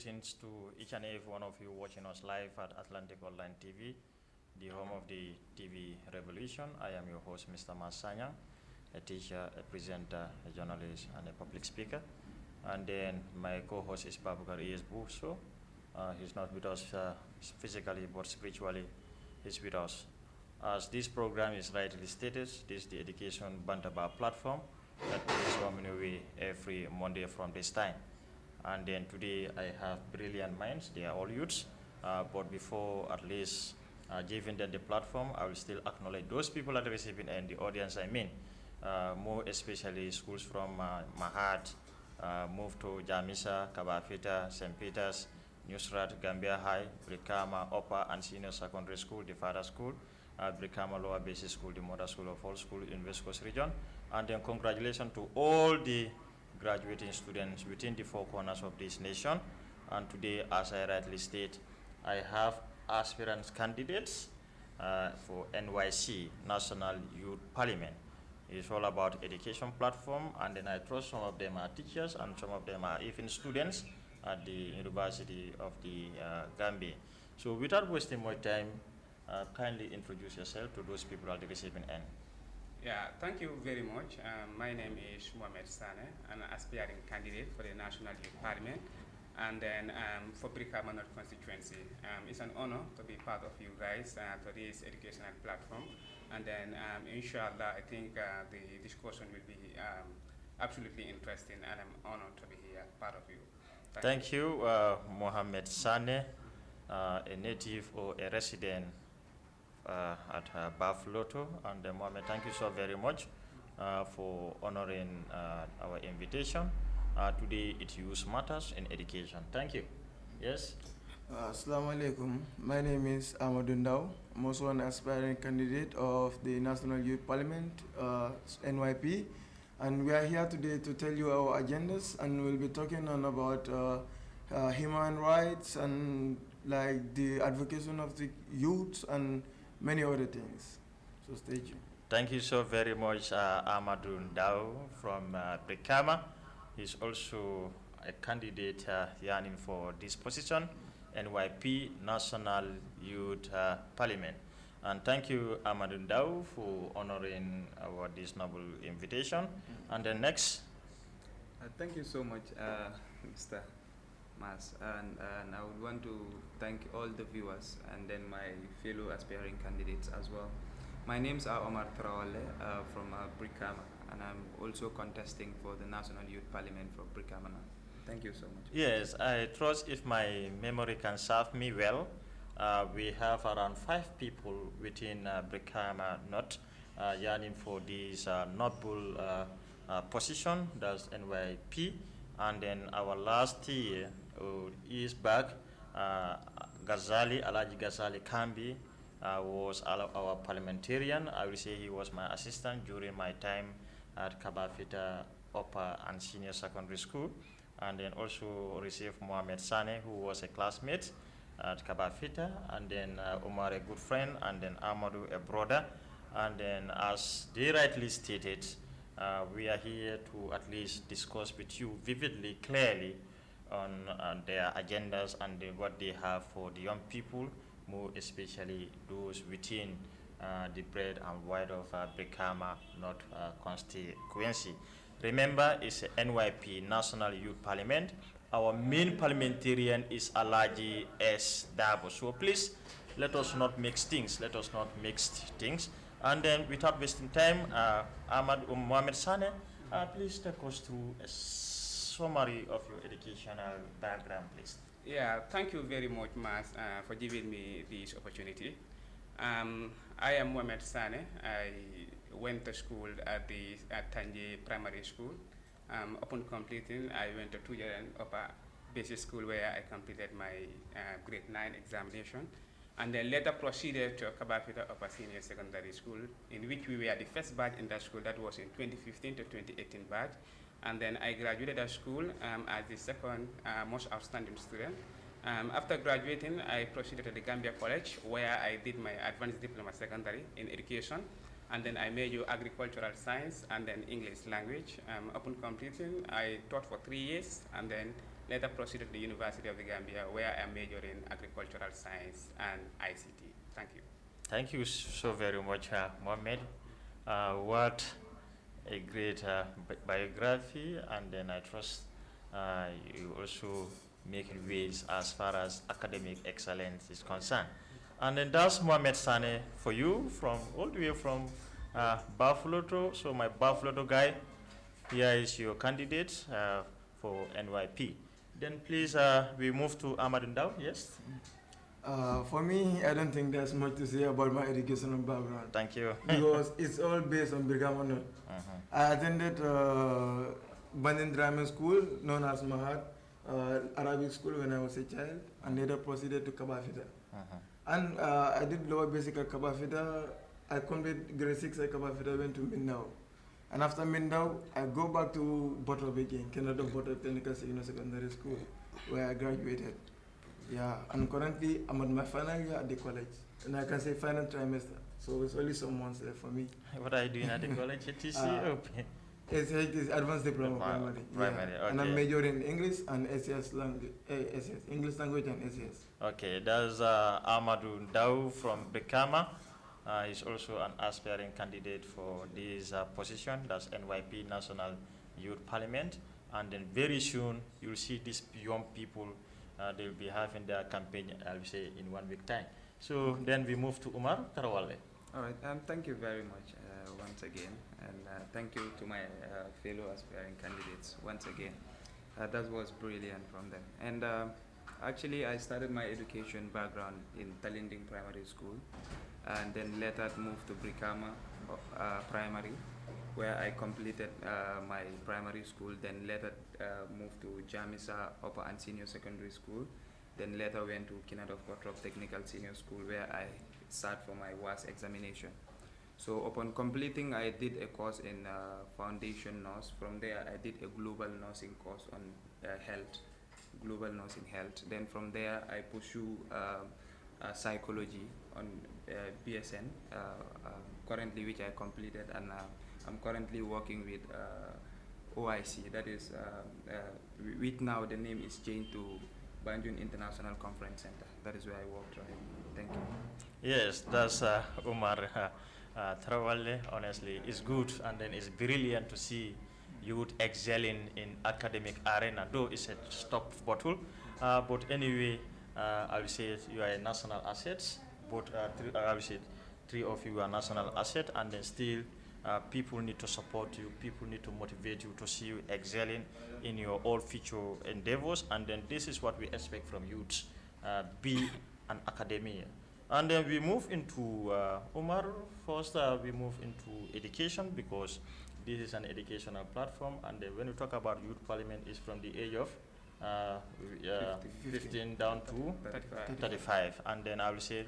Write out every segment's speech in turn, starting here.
Greetings to each and every one of you watching us live at Atlantic Online TV, the home of the TV revolution. I am your host, Mr. Sanyang, a teacher, a presenter, a journalist, and a public speaker. And then my co-host is Babukar E.S. Buso. He's not with us physically, but spiritually, he's with us. As this program is rightly stated, this is the Education Bantaba platform that is coming away every Monday from this time. And then today I have brilliant minds, they are all youths. But before at least giving them the platform, I will still acknowledge those people at the receiving end, the audience I mean. More especially schools from Mahat, move to Jamisa, Kabafita, St. Peter's, Nusrat, Gambia High, Brikama, Upper and Senior Secondary School, the father school, Brikama Lower Basic School, the mother school of all school in West Coast region. And then congratulations to all the graduating students within the four corners of this nation. And today, as I rightly state, I have aspirant candidates for NYC, National Youth Parliament. It's all about education platform, and then I trust some of them are teachers and some of them are even students at the University of the Gambia. So without wasting more time, kindly introduce yourself to those people at the receiving end. Yeah, thank you very much. My name is Mohamed Sane, an aspiring candidate for the National Youth Parliament, and then for Brikama North constituency. It's an honor to be part of you guys for this educational platform, and then inshallah, I think the discussion will be absolutely interesting, and I'm honored to be here, part of you. Thank you, Mohamed Sane, a native or a resident at Bafloto. And Mohamed, thank you so very much for honoring our invitation. Today, it use matters in education. Thank you. Yes? Assalamu alaikum. My name is Amadou Ndao. I'm also an aspiring candidate of the National Youth Parliament, NYP. And we are here today to tell you our agendas, and we'll be talking on about human rights and like the advocacy of the youth and many other things. So stay tuned. Thank you so very much, Amadou Ndao from Brikama. He's also a candidate yearning for this position, NYP, National Youth Parliament. And thank you, Amadou Ndao, for honoring our this noble invitation. And then next. Thank you so much, Mr. Mas, and I would want to thank all the viewers and then my fellow aspiring candidates as well. My names are Omar Traore from Brikama, and I'm also contesting for the National Youth Parliament for Brikama. Thank you so much. Yes, I trust if my memory can serve me well, we have around 5 people within Brikama North yearning for this noble position, that's NYP. And then our last year is back, Alaji Ghazali Kambi was our parliamentarian. I will say he was my assistant during my time at Kabafita Upper and Senior Secondary School. And then also received Mohamed Sane, who was a classmate at Kabafita, and then Omar, a good friend, and then Amadou, a brother. And then as they rightly stated, we are here to at least discuss with you vividly, clearly on their agendas and what they have for the young people, more especially those within the bread and wide of Brikama North constituency. Remember, it's NYP, National Youth Parliament. Our main parliamentarian is Alaji S. Dabo. So please, let us not mix things. Let us not mix things. And then, without wasting time, Mohamed Sane, please take us through a summary of your educational background, please. Yeah, thank you very much, Mas, for giving me this opportunity. I am Mohamed Sane. I went to school at Tanje Primary School. Upon completing, I went to 2-year upper basic school where I completed my grade 9 examination, and then later proceeded to Kabafita Upper Senior Secondary School, in which we were the first batch in that school. That was in 2015 to 2018 batch. And then I graduated at school as the second most outstanding student. After graduating, I proceeded to the Gambia College, where I did my advanced diploma secondary in education. And then I majored agricultural science and then English language. Upon completing, I taught for 3 years, and then later proceeded to the University of the Gambia, where I majored in agricultural science and ICT. Thank you. Thank you so very much, Mohammed. What a great biography, and then I trust you also making waves as far as academic excellence is concerned. And then that's Mohamed Sane for you from all the way from Buffalo. So my Buffalo guy, here is your candidate for NYP. Then please we move to Amadou Ndao. Yes. For me, I don't think there's much to say about my educational background. Thank you. Because it's all based on Birgama North. I attended Bandin Drama School, known as Mahat, Arabic school when I was a child, and later proceeded to Kabafita. And I did lower basic at Kabafita. I completed grade 6 at Kabafita, went to Mindao. And after Mindao, I go back to Bottle again, Canada Bottle Technical Senior Secondary School, where I graduated. Yeah, and currently I'm at my final year at the college, and I can say final trimester. So it's only some months left for me. What are you doing at the college? It's Advanced Diploma Primary. Primary, Yeah. okay. And I'm majoring in English and SES language, English language and SES. Okay, that's Amadou Ndao from Brikama. He's also an aspiring candidate for this position. That's NYP National Youth Parliament. And then very soon you'll see these young people. They'll be having their campaign, I'll say, in 1 week time. So then we move to Umar Tarawale. All right. Thank you very much once again, and thank you to my fellow aspiring candidates once again. That was brilliant from them. And actually, I started my education background in Talinding Primary School, and then later moved to Brikama Primary, where I completed my primary school. Then later moved to Jamisa Upper and Senior Secondary School. Then later went to Kinadov Kotrop Technical Senior School, where I sat for my WAS examination. So upon completing, I did a course in foundation nurse. From there, I did a global nursing course on health, global nursing health. Then from there, I pursue psychology on BSN, currently which I completed, and I'm currently working with OIC, that is, with now the name is changed to Banjul International Conference Center. That is where I work right now. Thank you. Yes, that's Umar Tarawale. Honestly, it's good, and then it's brilliant to see youth excelling in academic arena, though it's a stop bottle. But anyway, I will say you are a national asset. But I will say three of you are national asset, and then still people need to support you, people need to motivate you to see you excelling in your all future endeavors, and then this is what we expect from youth, be an academia. And then we move into Umar. First, we move into education, because this is an educational platform, and when we talk about youth parliament, is from the age of 15 down to 35, and then I will say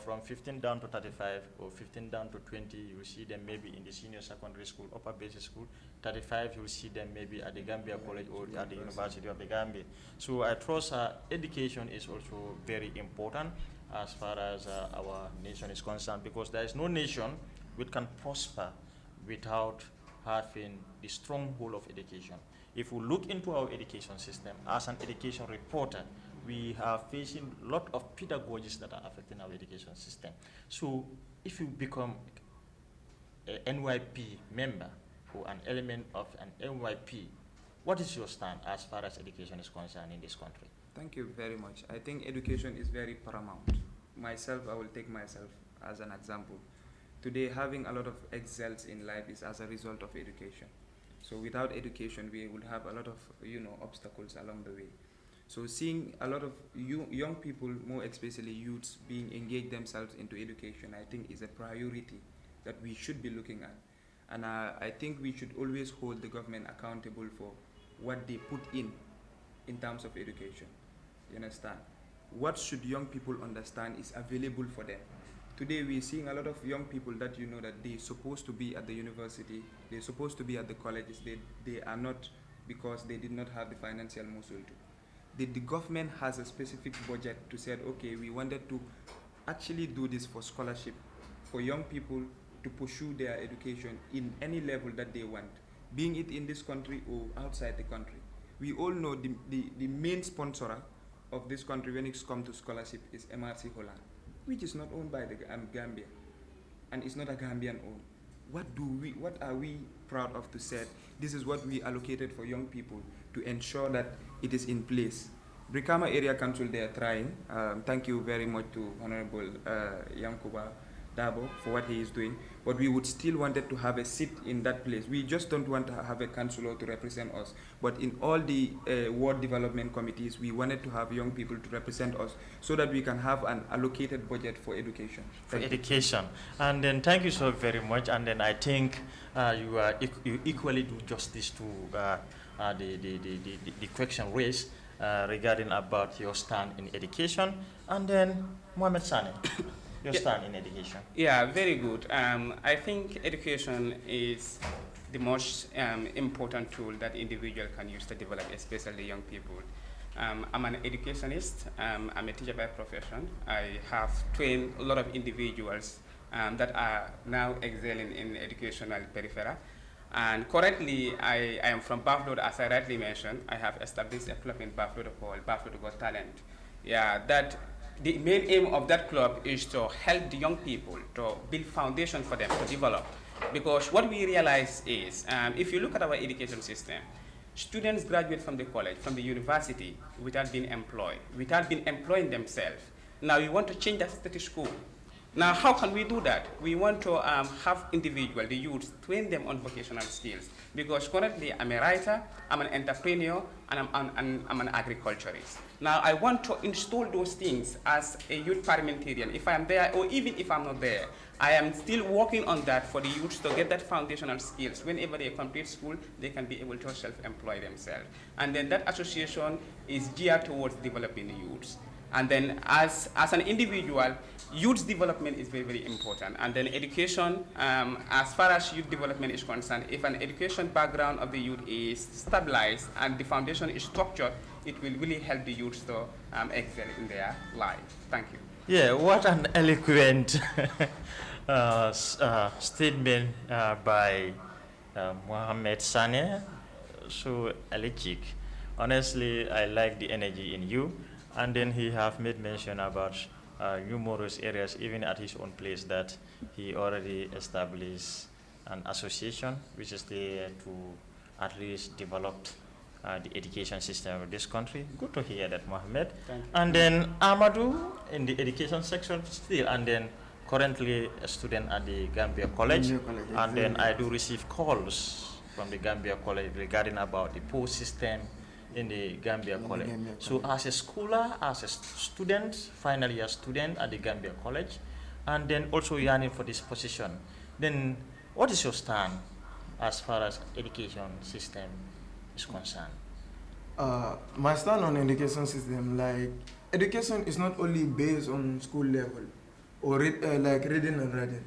from 15 down to 35 or 15 down to 20, you will see them maybe in the senior secondary school, upper basic school. 35, you will see them maybe at the Gambia College or at the University of the Gambia. So I trust education is also very important as far as our nation is concerned, because there is no nation which can prosper without having the stronghold of education. If we look into our education system, as an education reporter, we are facing a lot of pedagogies that are affecting our education system. So if you become an NYP member or an element of an NYP, what is your stand as far as education is concerned in this country? Thank you very much. I think education is very paramount. Myself, I will take myself as an example. Today, having a lot of excels in life is as a result of education. So without education, we will have a lot of obstacles along the way. So seeing a lot of young people, more especially youths, being engaged themselves into education, I think is a priority that we should be looking at. And I think we should always hold the government accountable for what they put in terms of education. You understand? What should young people understand is available for them. Today we're seeing a lot of young people that that they're supposed to be at the university, they're supposed to be at the colleges, they are not, because they did not have the financial muscle to. The government has a specific budget to say, okay, we wanted to actually do this for scholarship, for young people to pursue their education in any level that they want, being it in this country or outside the country. We all know the main sponsor of this country when it comes to scholarship is MRC Holland, which is not owned by the Gambia, and it's not a Gambian owned. What are we proud of to say? This is what we allocated for young people to ensure that it is in place. Brikama Area Council, they are trying. Thank you very much to Honorable Yankuba Dabo for what he is doing. But we would still wanted to have a seat in that place. We just don't want to have a councillor to represent us. But in all the ward development committees, we wanted to have young people to represent us so that we can have an allocated budget for education. For education. And then thank you so very much. And then I think you equally do justice to the question raised regarding about your stand in education. And then Mohamed Sane, your stand in education. Yeah, very good. I think education is the most important tool that individual can use to develop, especially young people. I'm an educationist. I'm a teacher by profession. I have trained a lot of individuals that are now excelling in educational periphery. And currently, I am from Buffalo, as I rightly mentioned. I have established a club in Buffalo called Buffalo Got Talent. Yeah, that the main aim of that club is to help the young people to build foundation for them to develop. Because what we realize is, if you look at our education system, students graduate from the college, from the university, without being employed, without being employing themselves. Now we want to change that status quo. Now, how can we do that? We want to have individuals, the youth, train them on vocational skills. Because currently, I'm a writer, I'm an entrepreneur, and I'm an agriculturist. Now, I want to install those things as a youth parliamentarian. If I'm there, or even if I'm not there, I am still working on that for the youth to get that foundational skills. Whenever they complete school, they can be able to self-employ themselves. And then that association is geared towards developing the youths. And then as an individual, youth development is very, very important. And then education, as far as youth development is concerned, if an education background of the youth is stabilized and the foundation is structured, it will really help the youth to excel in their life. Thank you. Yeah, what an eloquent statement by Mohamed Sane. So electric. Honestly, I like the energy in you. And then he have made mention about numerous areas, even at his own place, that he already established an association which is there to at least develop the education system of this country. Good to hear that, Mohammed. And then Amadou in the education section still, and then currently a student at the Gambia College. And then I do receive calls from the Gambia College regarding about the post system in the Gambia College. So as a schooler, as a student, final year student at the Gambia College, and then also yearning for this position, then what is your stand as far as education system is concerned? My stand on education system, like education is not only based on school level or like reading and writing.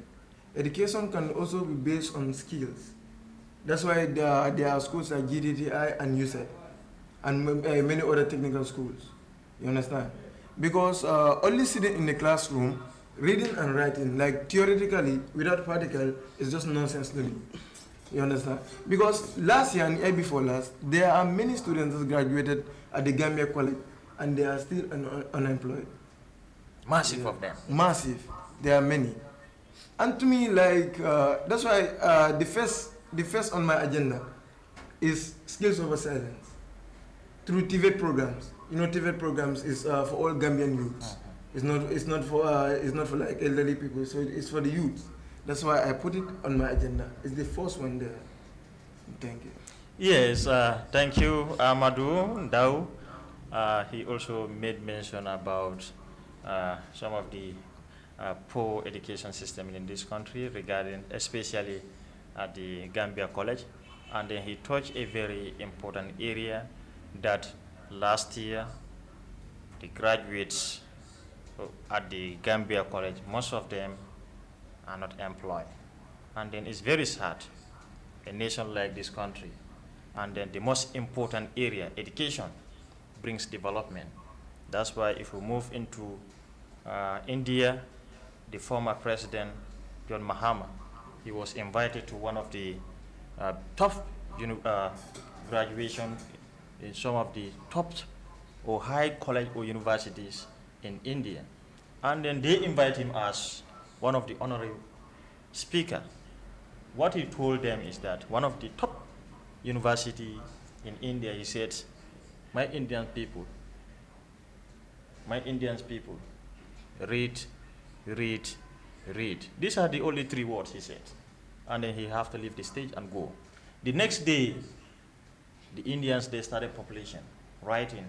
Education can also be based on skills. That's why there are schools like GDTI and USET and many other technical schools. You understand? Because only sitting in the classroom, reading and writing, like theoretically, without practical, is just nonsense to me. You understand? Because last year and year before last, there are many students that graduated at the Gambia College and they are still unemployed. Massive of them. Massive. There are many. And to me, like, that's why the first on my agenda is skills over silence. Through TVET programs. You know, TVET programs is for all Gambian youths. It's not for like elderly people. So it's for the youth. That's why I put it on my agenda. It's the first one there. Thank you. Yes, thank you, Amadou Ndao. He also made mention about some of the poor education system in this country regarding, especially at the Gambia College. And then he touched a very important area that last year the graduates at the Gambia College, most of them are not employed. And then it's very sad, a nation like this country. And then the most important area, education, brings development. That's why if we move into India, the former president, John Mahama, he was invited to one of the top graduation in some of the top or high college or universities in India. And then they invite him as one of the honorary speaker. What he told them is that one of the top university in India, he said, my Indian people, read, read, read. These are the only 3 words he said. And then he have to leave the stage and go. The next day, the Indians, they started population, writing,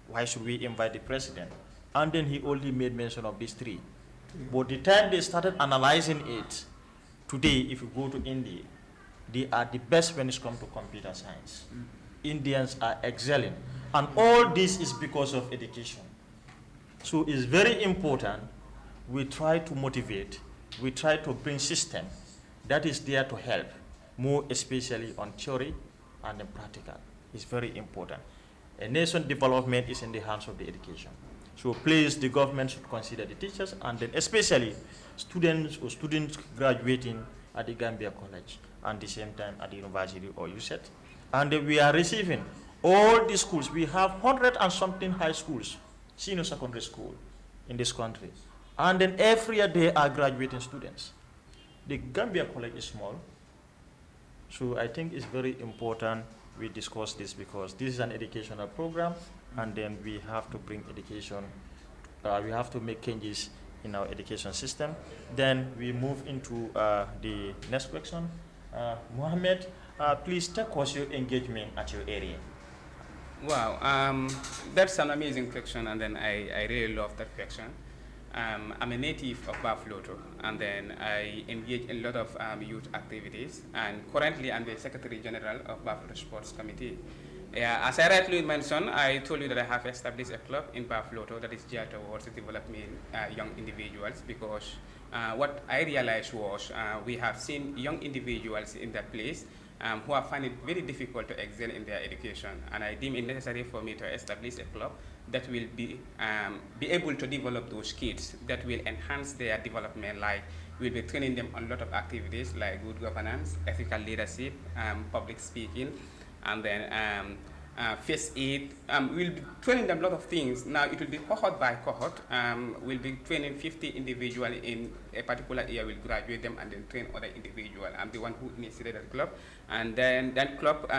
why should we invite the president? And then he only made mention of these 3. But the time they started analyzing it, today, if you go to India, they are the best when it comes to computer science. Indians are excelling. And all this is because of education. So it's very important we try to motivate, we try to bring system that is there to help, more especially on theory and the practical. It's very important. A nation development is in the hands of the education. So please, the government should consider the teachers and then especially students graduating at the Gambia College and the same time at the university or USET. And we are receiving all the schools. We have 100 and something high schools, senior secondary school in this country. And then every year they are graduating students. The Gambia College is small. So I think it's very important we discuss this because this is an educational program and then we have to bring education, we have to make changes in our education system. Then we move into the next question. Mohammed, please take us your engagement at your area. Wow, that's an amazing question, and then I really love that question. I'm a native of Bafloto, and then I engage in a lot of youth activities, and currently I'm the Secretary General of Bafloto Sports Committee. As I rightly mentioned, I told you that I have established a club in Bafloto that is geared towards developing young individuals because what I realized was we have seen young individuals in that place who are finding it very difficult to excel in their education, and I deem it necessary for me to establish a club that will be able to develop those kids, that will enhance their development, like we'll be training them on a lot of activities like good governance, ethical leadership, public speaking, and then first aid. We'll be training them a lot of things. Now it will be cohort by cohort. We'll be training 50 individuals in a particular year. We'll graduate them and then train other individuals. I'm the one who initiated that club, and then that club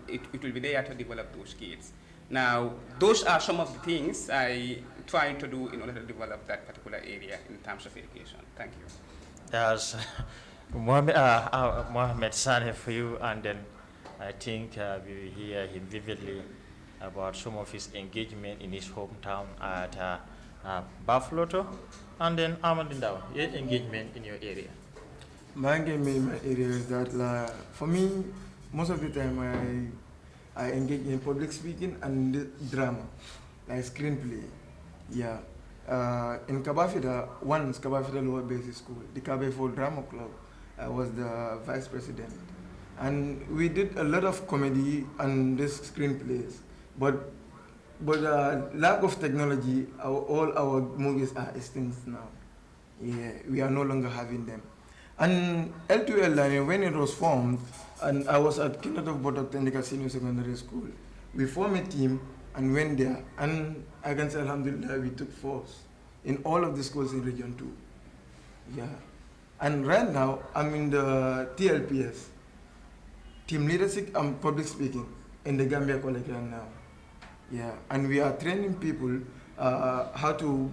it will be there to develop those kids. Now those are some of the things I try to do in order to develop that particular area in terms of education. Thank you. Yes, Mohammed Saleh for you, and then I think we hear him vividly about some of his engagement in his hometown at Bafloto, and then Amadindao, your engagement in your area. My engagement in my area is that for me, most of the time I engage in public speaking and drama, like screenplay. Yeah. In Kabafida, once Kabafida Lower Basic School, the Kabefo Drama Club, I was the vice president. And we did a lot of comedy and these screenplays, but lack of technology, all our movies are extinct now. Yeah, we are no longer having them. And L2L, when it was formed, and I was at Kingdom of Botok Technical Senior Secondary School, we formed a team and went there. And I can say, alhamdulillah, we took force in all of the schools in Region 2. Yeah. And right now, I'm in the TLPS, Team Leadership and Public Speaking, in the Gambia College right now. Yeah. And we are training people how to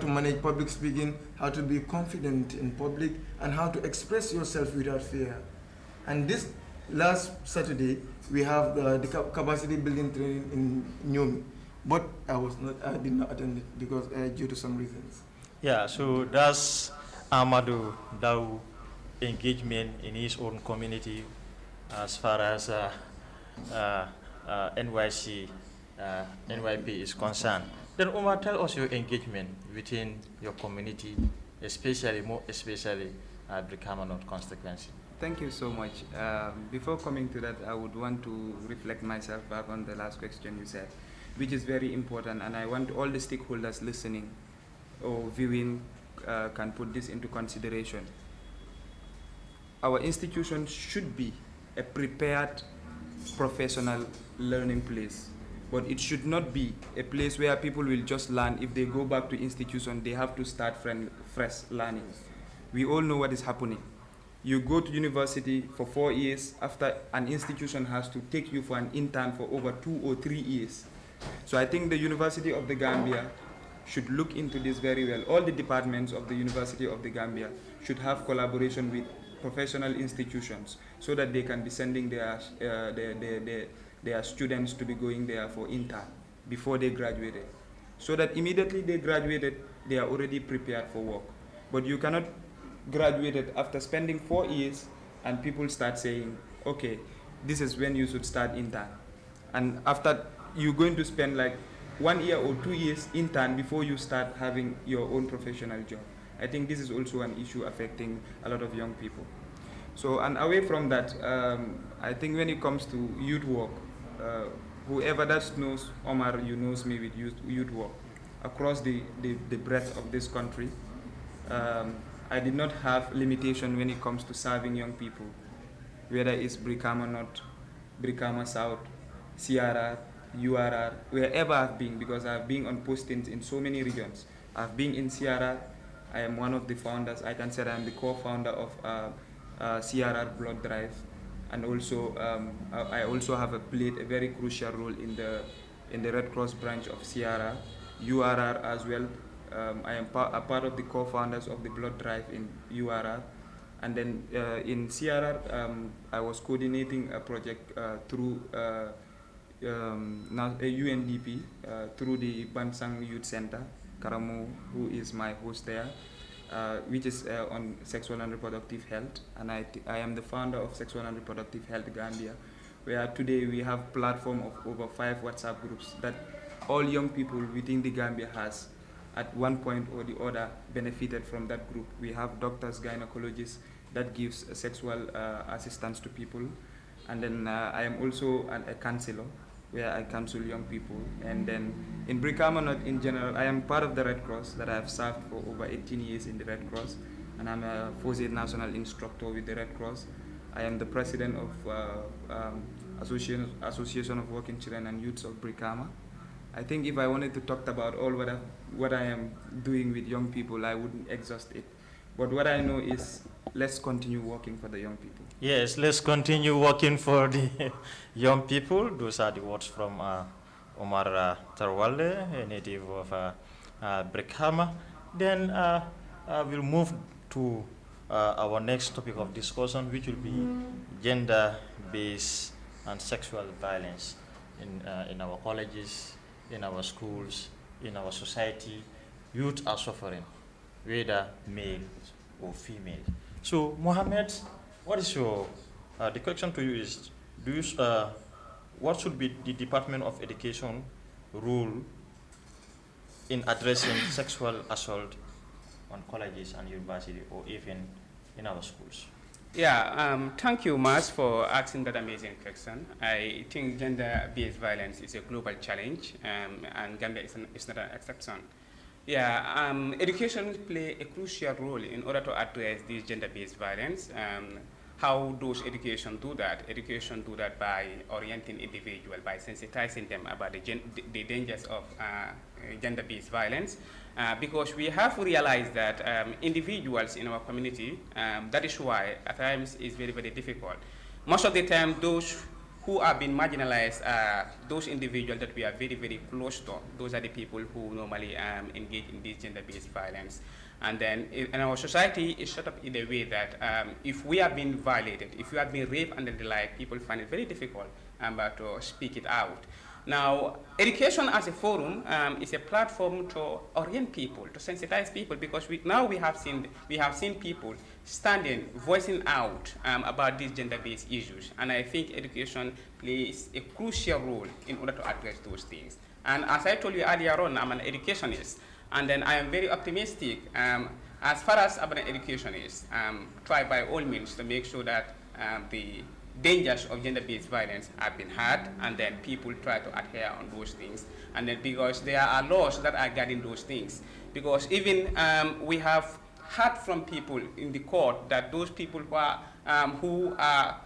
manage public speaking, how to be confident in public, and how to express yourself without fear. And this last Saturday, we have the capacity building training in Nyomi, but I did not attend it because due to some reasons. Yeah, so that's Amadou Daw engagement in his own community as far as NYP is concerned. Then Umar, tell us your engagement within your community, more especially Brikama North constituency. Thank you so much. Before coming to that, I would want to reflect myself back on the last question you said, which is very important, and I want all the stakeholders listening or viewing can put this into consideration. Our institution should be a prepared professional learning place. But it should not be a place where people will just learn. If they go back to institution, they have to start fresh learning. We all know what is happening. You go to university for 4 years, after an institution has to take you for an intern for over 2 or 3 years. So I think the University of the Gambia should look into this very well. All the departments of the University of the Gambia should have collaboration with professional institutions so that they can be sending their students to be going there for intern before they graduated. So that immediately they graduated, they are already prepared for work. But you cannot graduate after spending 4 years and people start saying, okay, this is when you should start intern. And after you're going to spend like 1 year or 2 years intern before you start having your own professional job. I think this is also an issue affecting a lot of young people. So, and away from that, I think when it comes to youth work, whoever that knows Omar, you knows me with youth work across the breadth of this country. I did not have limitation when it comes to serving young people, whether it's Brikama North, Brikama South, Sierra, URR, wherever I've been, because I've been on postings in so many regions. I've been in Sierra. I am one of the founders. I can say I'm the co-founder of CRR Blood Drive, and also I also have played a very crucial role in the Red Cross branch of Sierra, URR as well. I am a part of the co-founders of the Blood Drive in URR, and then in CRR I was coordinating a project through now a UNDP through the Bansang Youth Center, Karamu, who is my host there, which is on sexual and reproductive health, and I am the founder of Sexual and Reproductive Health Gambia, where today we have platform of over 5 WhatsApp groups that all young people within the Gambia has at one point or the other benefited from that group. We have doctors, gynecologists that gives sexual assistance to people, and then I am also a counselor where I counsel young people. And then in Brikama North in general, I am part of the Red Cross that I have served for over 18 years in the Red Cross, and I'm a FOSE national instructor with the Red Cross. I am the president of Association of Working Children and Youths of Brikama. I think if I wanted to talk about all what I am doing with young people, I wouldn't exhaust it. But what I know is, let's continue working for the young people. Yes, let's continue working for the young people. Those are the words from Omar Tarwale, a native of Brikama. Then we'll move to our next topic of discussion, which will be gender-based and sexual violence in our colleges, in our schools, in our society. Youth are suffering, whether male or female. So, Mohammed, what is your, the question to you is, what should be the Department of Education rule in addressing sexual assault on colleges and universities, or even in our schools? Yeah, thank you, Mas, for asking that amazing question. I think gender-based violence is a global challenge, and Gambia is not an exception. Yeah, education play a crucial role in order to address this gender-based violence. How does education do that? Education do that by orienting individuals, by sensitizing them about the dangers of gender-based violence. Because we have realized that individuals in our community, that is why at times it's very, very difficult. Most of the time, those who are being marginalized are those individuals that we are very, very close to. Those are the people who normally engage in this gender-based violence. And then in our society is set up in a way that if we are being violated, if we are being raped and the like, people find it very difficult to speak it out. Now, education as a forum is a platform to orient people, to sensitize people, because we have seen people standing, voicing out about these gender-based issues, and I think education plays a crucial role in order to address those things. And as I told you earlier on, I'm an educationist, and then I am very optimistic as far as urban education is. Try by all means to make sure that the dangers of gender-based violence have been heard, and then people try to adhere on those things. And then because there are laws that are guarding those things. Because even we have heard from people in the court that those people who are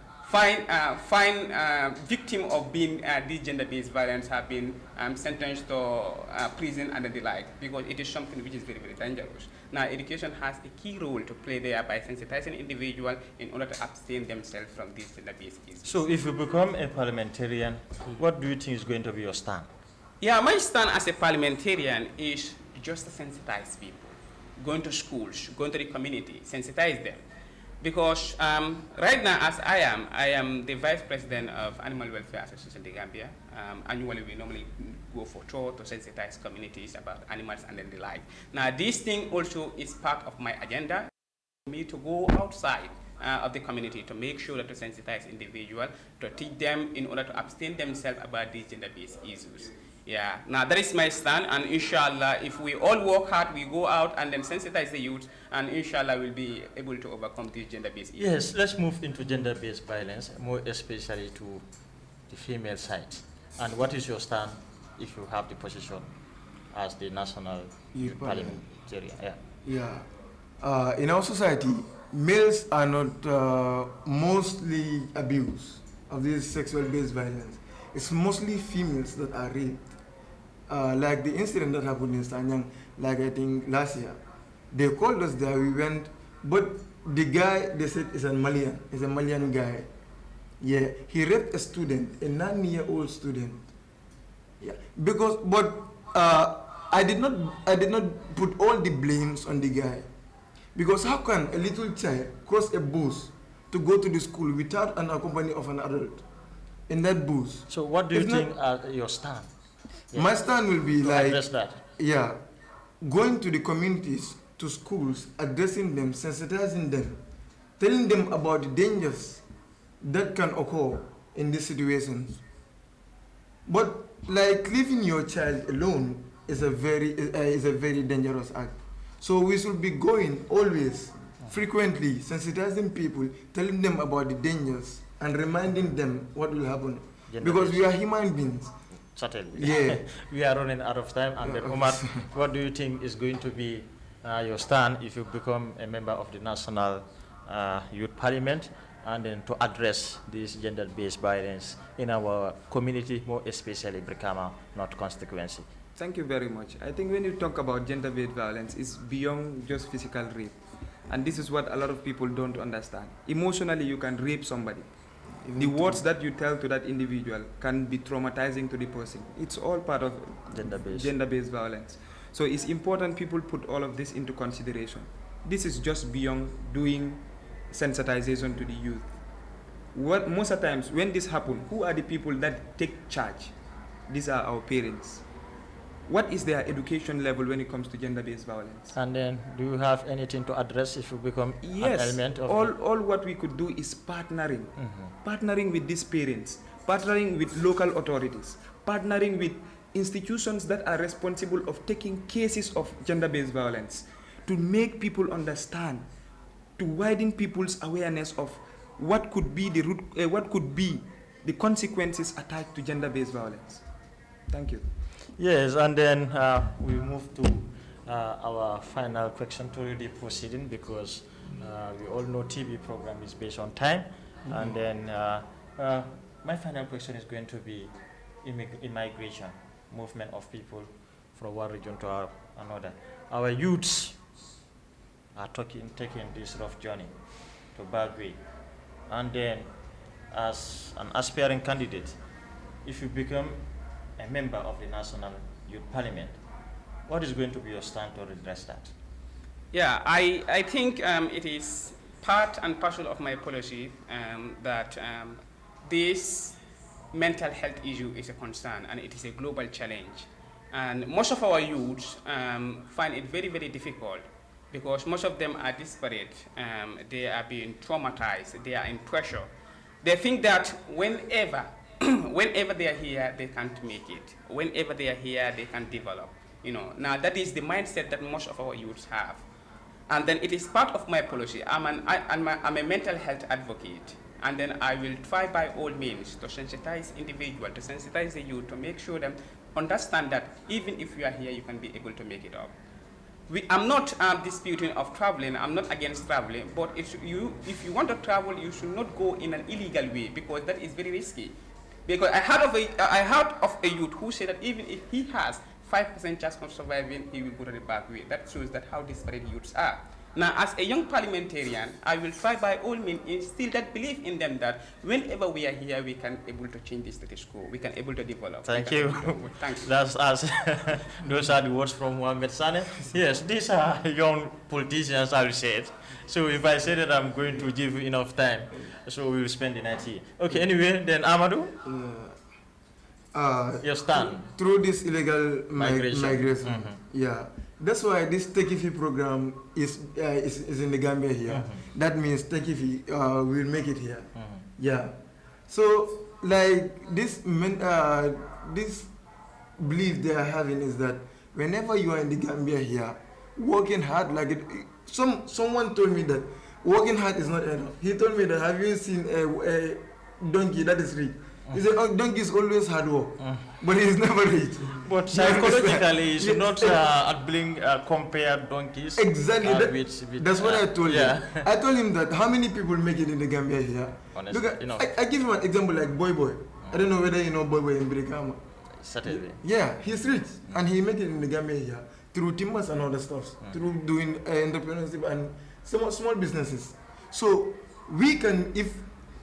victim of being this gender-based violence have been sentenced to prison and the like, because it is something which is very, very dangerous. Now, education has a key role to play there by sensitizing individuals in order to abstain themselves from these gender-based issues. So if you become a parliamentarian, what do you think is going to be your stand? Yeah, my stand as a parliamentarian is just to sensitize people, going to schools, going to the community, sensitize them. Because right now, as I am the Vice President of Animal Welfare Association in Gambia. Annually, we normally go for tour to sensitize communities about animals and then the like. Now, this thing also is part of my agenda, for me to go outside of the community to make sure that to sensitize individuals, to teach them in order to abstain themselves about these gender-based issues. Yeah, now that is my stand, and inshallah, if we all work hard, we go out and then sensitize the youth, and inshallah, we'll be able to overcome these gender-based issues. Yes, let's move into gender-based violence, more especially to the female side. And what is your stand if you have the position as the National Youth Parliamentarian? Yeah. In our society, males are not mostly abused of this sexual-based violence. It's mostly females that are raped. Like the incident that happened in Sanyang, like I think last year. They called us there, we went, but the guy, they said, is a Malian guy. Yeah, he raped a student, a 9-year-old student. Yeah, but I did not put all the blames on the guy. Because how can a little child cross a bus to go to the school without an accompany of an adult in that bus? So what do you think your stand? Yes. My stand will be like, address that. Yeah, going to the communities, to schools, addressing them, sensitizing them, telling them about the dangers that can occur in these situations. But like leaving your child alone is a very dangerous act. So we should be going always, frequently, sensitizing people, telling them about the dangers and reminding them what will happen. Because we are human beings. Certainly. Yeah. We are running out of time. And then, Omar, what do you think is going to be your stand if you become a member of the National Youth Parliament, and then to address this gender-based violence in our community, more especially Brikama North constituency? Thank you very much. I think when you talk about gender-based violence, it's beyond just physical rape. And this is what a lot of people don't understand. Emotionally, you can rape somebody. The words that you tell to that individual can be traumatizing to the person. It's all part of gender-based violence. So it's important people put all of this into consideration. This is just beyond doing sensitization to the youth. Most of the times when this happens, who are the people that take charge? These are our parents. What is their education level when it comes to gender-based violence? And then, do you have anything to address if you become an element of all what we could do is partnering. Partnering with these parents, partnering with local authorities, partnering with institutions that are responsible of taking cases of gender-based violence, to make people understand, to widen people's awareness of what could be the consequences attached to gender-based violence. Thank you. Yes, and then we move to our final question to the proceeding, because we all know TV program is based on time. And then my final question is going to be immigration, movement of people from one region to another. Our youths are taking this rough journey to Bagwe. And then, as an aspiring candidate, if you become a member of the National Youth Parliament, what is going to be your stand to redress that? Yeah, I think it is part and parcel of my policy that this mental health issue is a concern, and it is a global challenge. And most of our youths find it very, very difficult, because most of them are disparate. They are being traumatized. They are in pressure. They think that whenever they are here, they can't make it. Whenever they are here, they can develop. Now that is the mindset that most of our youths have. And then it is part of my policy. I'm a mental health advocate. And then I will try by all means to sensitize individuals, to sensitize the youth, to make sure them understand that even if you are here, you can be able to make it up. I'm not disputing of traveling. I'm not against traveling, but if you want to travel, you should not go in an illegal way, because that is very risky. Because I heard of a youth who said that even if he has 5% chance of surviving, he will go to the back way. That shows that how desperate youths are. Now, as a young parliamentarian, I will try by all means instill that belief in them that whenever we are here, we can able to change the status quo. We can able to develop. Thank you. Thank you. That's us. Those are the words from Mohamed Sane. Yes, these are young politicians, I will say it. So if I say that I'm going to give you enough time, so we will spend the night here. Okay, anyway, then Amadou, your stand. Through this illegal migration. Mm-hmm. That's why this Tekifi program is in the Gambia here. Mm-hmm. That means Tekifi will make it here. Mm-hmm. Yeah. So like this belief they are having is that whenever you are in the Gambia here, working hard someone told me that working hard is not enough. He told me that, have you seen a donkey that is rich? He said, oh, donkey is always hard work, but he is never rich. But psychologically, you should not compare donkeys. Exactly. With that's what I told him. yeah. I told him that how many people make it in the Gambia here? Honestly, look, I give him an example like Boy Boy. I don't know whether you know Boy Boy in Brikama. Certainly. Yeah, he's rich, and he make it in the Gambia here through timbers and other stuff, through doing entrepreneurship and small businesses. So we can, if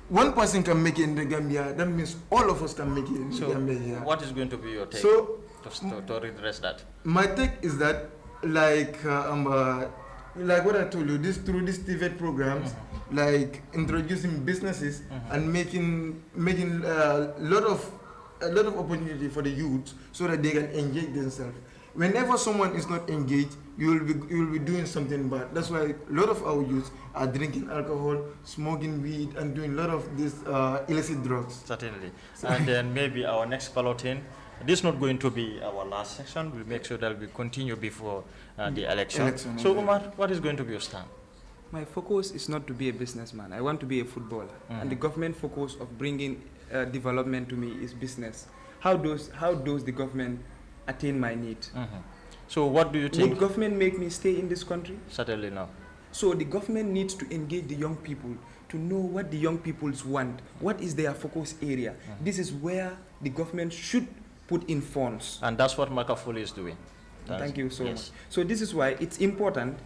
one person can make it in the Gambia, that means all of us can make it in the Gambia here. What is going to be your take to redress that? My take is that, like what I told you, through these TVET programs, like introducing businesses and making a lot of opportunity for the youth so that they can engage themselves. Whenever someone is not engaged, you will be doing something bad. That's why a lot of our youth are drinking alcohol, smoking weed, and doing a lot of these illicit drugs. Certainly. And then maybe our next balloting. This is not going to be our last section. We'll make sure that we continue before the election. So, Umar, what is going to be your stand? My focus is not to be a businessman. I want to be a footballer. And the government focus of bringing development to me is business. How does the government attain my need? So what do you think? Would government make me stay in this country? Certainly no. So the government needs to engage the young people to know what the young peoples want. What is their focus area? This is where the government should put in funds. And that's what Makafuli is doing. Thank you so much. So this is why it's important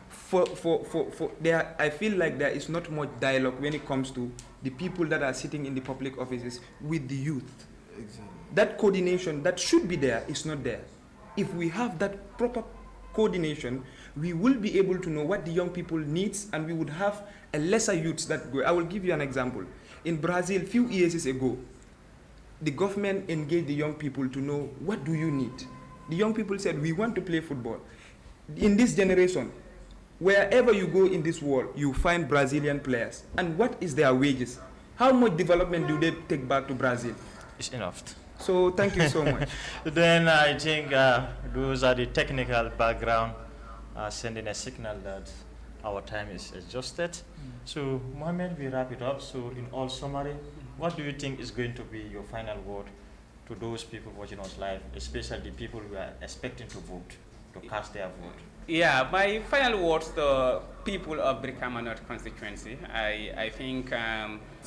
for there. I feel like there is not much dialogue when it comes to the people that are sitting in the public offices with the youth. Exactly. That coordination that should be there is not there. If we have that proper coordination, we will be able to know what the young people needs, and we would have a lesser youths that go. I will give you an example. In Brazil, few years ago, the government engaged the young people to know, what do you need? The young people said, we want to play football. In this generation, wherever you go in this world, you find Brazilian players. And what is their wages? How much development do they take back to Brazil? It's enough. So thank you so much. Then I think those are the technical background sending a signal that our time is adjusted. So Mohammed, we wrap it up. So in all summary, what do you think is going to be your final word to those people watching us live, especially the people who are expecting to vote, to cast their vote? Yeah, my final words to people of Brikama North constituency, I think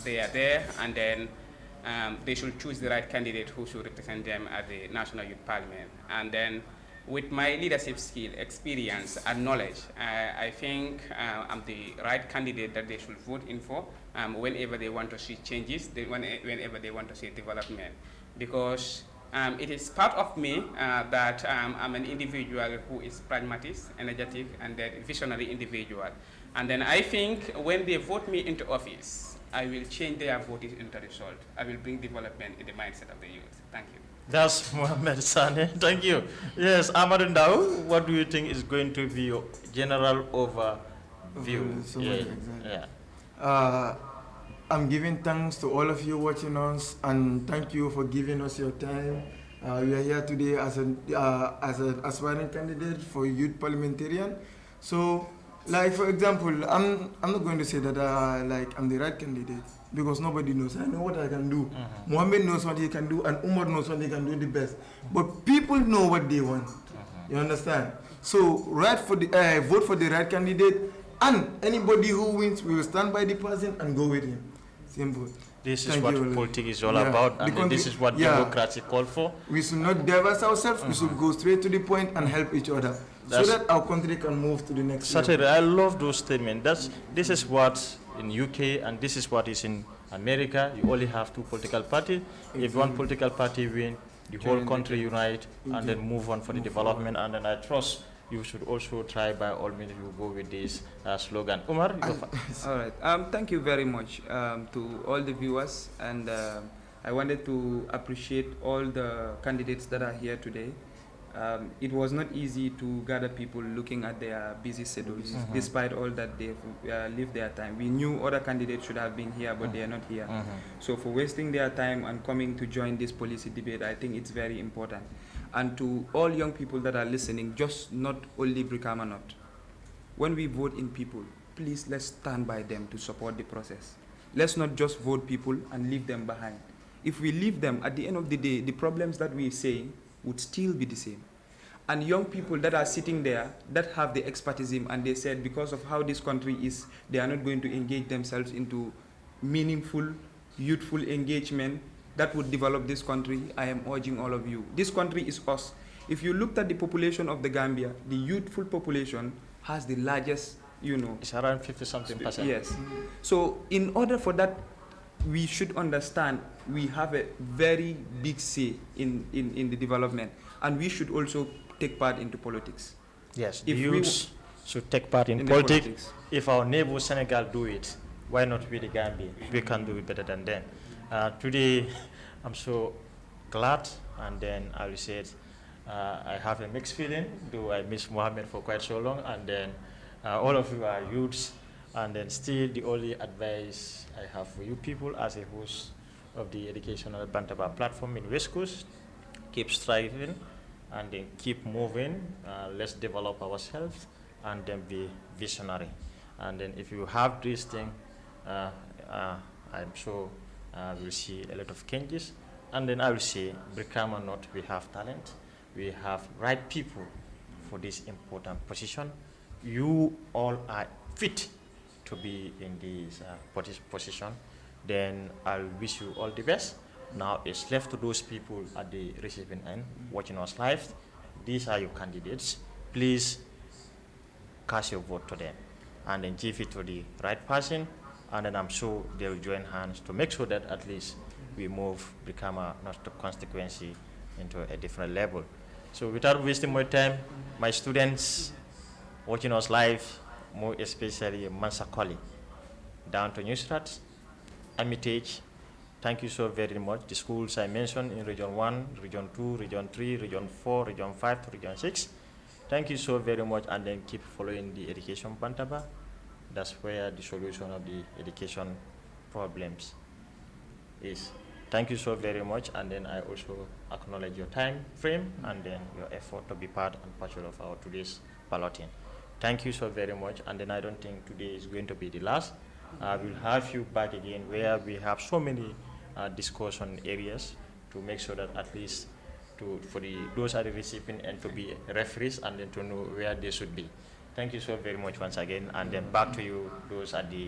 they are there, and then they should choose the right candidate who should represent them at the National Youth Parliament. And then with my leadership skill, experience, and knowledge, I think I'm the right candidate that they should vote in for whenever they want to see changes, whenever they want to see development. Because it is part of me that I'm an individual who is pragmatic, energetic, and a visionary individual. And then I think when they vote me into office, I will change their voting into result. I will bring development in the mindset of the youth. Thank you. That's Mohamed Sane. Thank you. Yes, Amadou Ndao, what do you think is going to be your general overview? I'm giving thanks to all of you watching us, and thank you for giving us your time. We are here today as an aspiring candidate for youth parliamentarian. So, like for example, I'm not going to say that I'm the right candidate, because nobody knows. I know what I can do. Mohammed knows what he can do, and Umar knows what he can do the best. But people know what they want. You understand? So vote for the right candidate, and anybody who wins, we will stand by the person and go with him. Simple. This is what politics is all about, and this is what democracy call for. We should not divert ourselves. We should go straight to the point and help each other, so that our country can move to the next level. Certainly, I love those statements. This is what in UK, and this is what is in America. You only have two political parties. If one political party win, the whole country unite and then move on for the development. And then I trust you should also try by all means you go with this slogan. Umar, all right. Thank you very much to all the viewers, and I wanted to appreciate all the candidates that are here today. It was not easy to gather people looking at their busy schedules, despite all that they've lived their time. We knew other candidates should have been here, but they are not here. So for wasting their time and coming to join this policy debate, I think it's very important. And to all young people that are listening, just not only Brikama North, when we vote in people, please let's stand by them to support the process. Let's not just vote people and leave them behind. If we leave them, at the end of the day, the problems that we say would still be the same. And young people that are sitting there that have the expertise, and they said because of how this country is, they are not going to engage themselves into meaningful, youthful engagement that would develop this country. I am urging all of you. This country is us. If you looked at the population of the Gambia, the youthful population has the largest, it's around 50-something%. Yes. So in order for that, we should understand we have a very big say in the development, and we should also take part into politics. Yes, the youths should take part in politics. If our neighbor Senegal do it, why not we the Gambia? We can do it better than them. Today, I'm so glad, and then I will say I have a mixed feeling, though I miss Mohammed for quite so long, and then all of you are youths, and then still the only advice I have for you people as a host of the educational Bantaba platform in West Coast, keep striving and then keep moving. Let's develop ourselves and then be visionary. And then if you have this thing, I'm sure we'll see a lot of changes. And then I will say, Brikama North, we have talent, we have right people for this important position. You all are fit to be in this position. Then I'll wish you all the best. Now it's left to those people at the receiving end watching us live. These are your candidates. Please cast your vote to them and then give it to the right person, and then I'm sure they'll join hands to make sure that at least we move Brikama North constituency into a different level. So without wasting more time, my students watching us live, more especially Mansakoli, down to Newstrat, Armitage. Thank you so very much. The schools I mentioned in Region 1, Region 2, Region 3, Region 4, Region 5 to Region 6. Thank you so very much, and then keep following the education Bantaba. That's where the solution of the education problems is. Thank you so very much, and then I also acknowledge your time frame and then your effort to be part and parcel of our today's balloting. Thank you so very much, and then I don't think today is going to be the last. We'll have you back again where we have so many discussion areas to make sure that at least for those at the receiving and to be referees and then to know where they should be. Thank you so very much once again, and then back to you, those at the